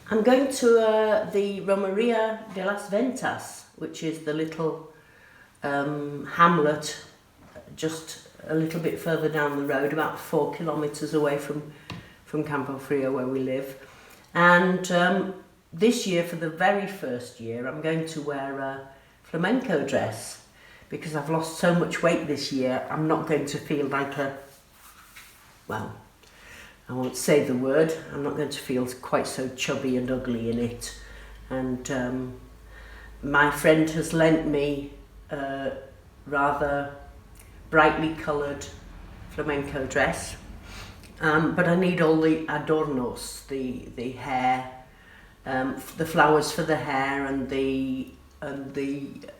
I'm going to the Romeria de las Ventas, which is the little hamlet just a little bit further down the road, about 4 kilometres away from Campo Frio where we live. And this year, for the very first year, I'm going to wear a flamenco dress because I've lost so much weight this year. I'm not going to feel like well, I won't say the word, I'm not going to feel quite so chubby and ugly in it. And my friend has lent me a rather brightly coloured flamenco dress, but I need all the adornos, the hair, the flowers for the hair, and the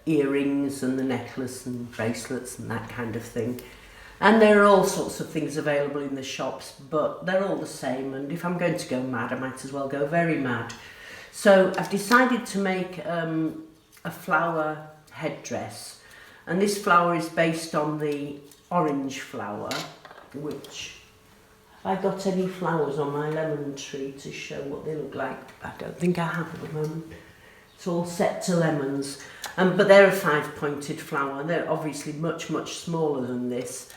earrings and the necklace and bracelets and that kind of thing. And there are all sorts of things available in the shops, but they're all the same, and if I'm going to go mad, I might as well go very mad. So I've decided to make a flower headdress, and this flower is based on the orange flower, which, have I got any flowers on my lemon tree to show what they look like? I don't think I have at the moment. It's all set to lemons, but they're a 5-pointed flower. They're obviously much, much smaller than this,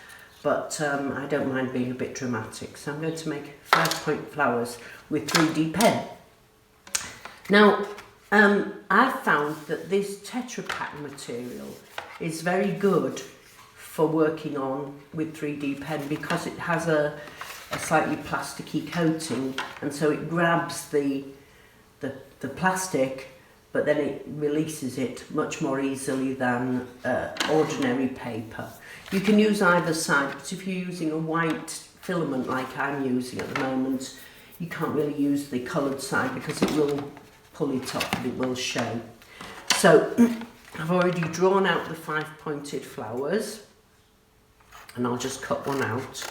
but I don't mind being a bit dramatic. So I'm going to make 5-point flowers with 3D pen. Now, I've found that this Tetra Pak material is very good for working on with 3D pen because it has a slightly plasticky coating, and so it grabs the plastic, but then it releases it much more easily than ordinary paper. You can use either side, but if you're using a white filament like I'm using at the moment, you can't really use the coloured side because it will pull it up and it will show. So I've already drawn out the 5-pointed flowers, and I'll just cut one out.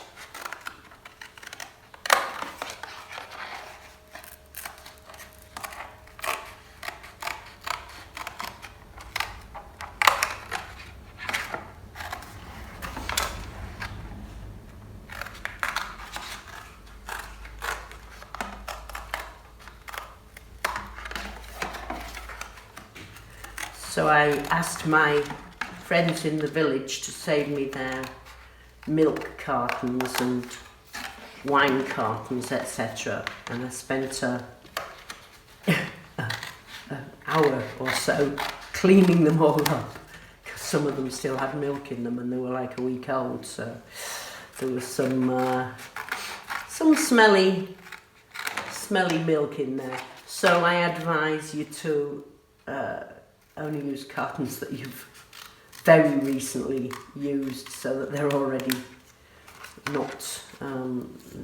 So I asked my friends in the village to save me their milk cartons and wine cartons, etc. And I spent an hour or so cleaning them all up, because some of them still had milk in them and they were like a week old. So there was some smelly milk in there. So I advise you to only use cartons that you've very recently used, so that they're already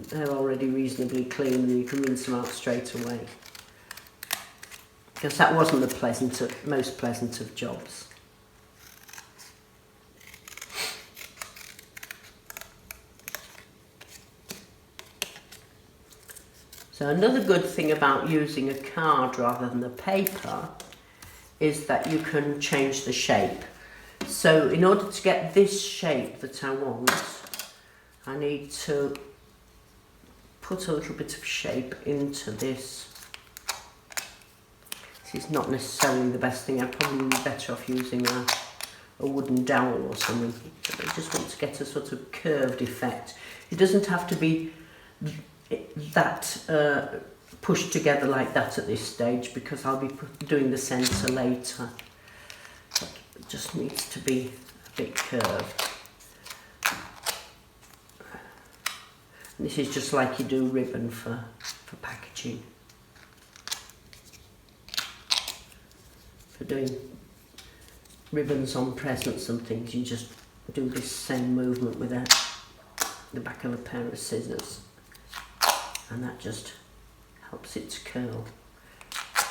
they're already reasonably clean and you can rinse them out straight away. Because that wasn't the most pleasant of jobs. So another good thing about using a card rather than the paper is that you can change the shape. So in order to get this shape that I want, I need to put a little bit of shape into this. This is not necessarily the best thing. I'd probably be better off using a wooden dowel or something. But I just want to get a sort of curved effect. It doesn't have to be that pushed together like that at this stage, because I'll be doing the centre later. But it just needs to be a bit curved. And this is just like you do ribbon for packaging. For doing ribbons on presents and things, you just do this same movement with the back of a pair of scissors, and that just helps it to curl.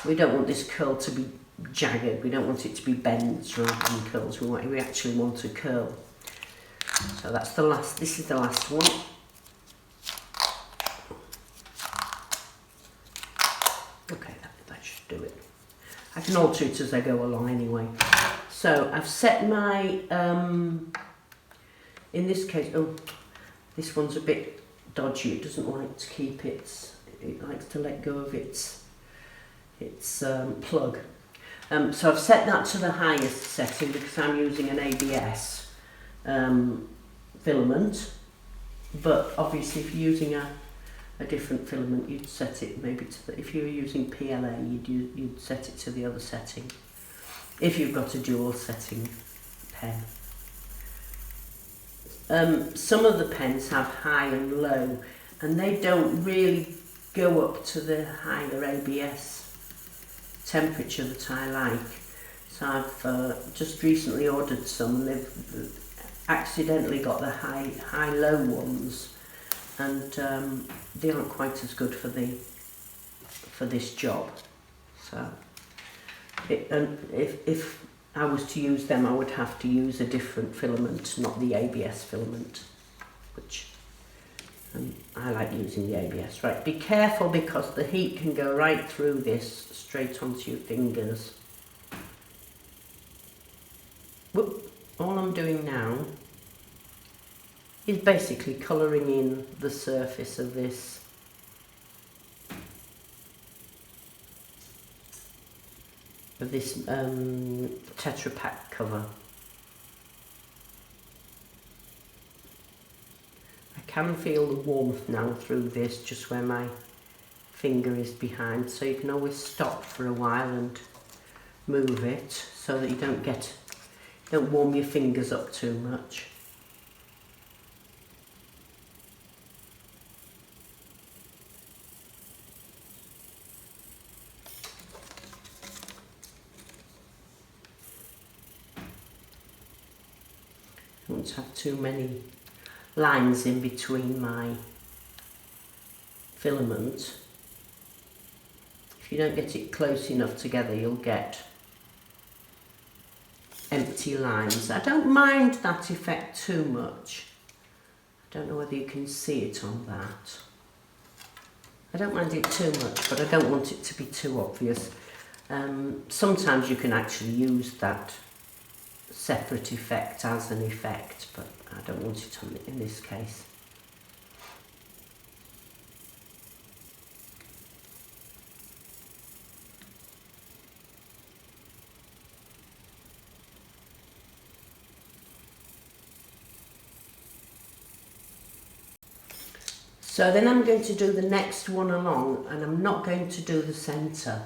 We don't want this curl to be jagged, we don't want it to be bends rather than curls, we actually want a curl. So that's the last, this is the last one. Okay, that should do it. I can alter it as I go along anyway. So I've set my, in this case, oh, this one's a bit dodgy, it doesn't like to keep its, it likes to let go of its its plug. So I've set that to the highest setting because I'm using an ABS filament, but obviously if you're using a different filament, you'd set it maybe to the, if you were using PLA, you'd set it to the other setting if you've got a dual setting pen. Some of the pens have high and low, and they don't really go up to the higher ABS temperature that I like. So I've just recently ordered some, and they've accidentally got the high-low ones, and they aren't quite as good for this job. So if I was to use them, I would have to use a different filament, not the ABS filament, which I like using the ABS. Right, be careful because the heat can go right through this straight onto your fingers. Whoop. All I'm doing now is basically colouring in the surface of this Tetra Pak cover. I can feel the warmth now through this, just where my finger is behind, so you can always stop for a while and move it so that you don't warm your fingers up too much. I don't have too many lines in between my filament. If you don't get it close enough together, you'll get empty lines. I don't mind that effect too much. I don't know whether you can see it on that. I don't mind it too much, but I don't want it to be too obvious. Sometimes you can actually use that separate effect as an effect, but I don't want it on in this case. So then I'm going to do the next one along, and I'm not going to do the centre.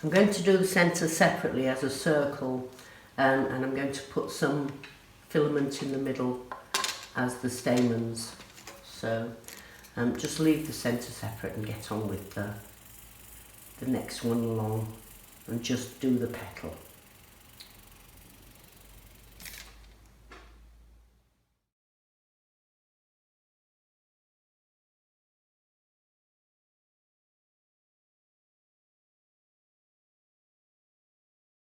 I'm going to do the centre separately as a circle, and I'm going to put some filament in the middle as the stamens. So just leave the centre separate and get on with the next one along, and just do the petal.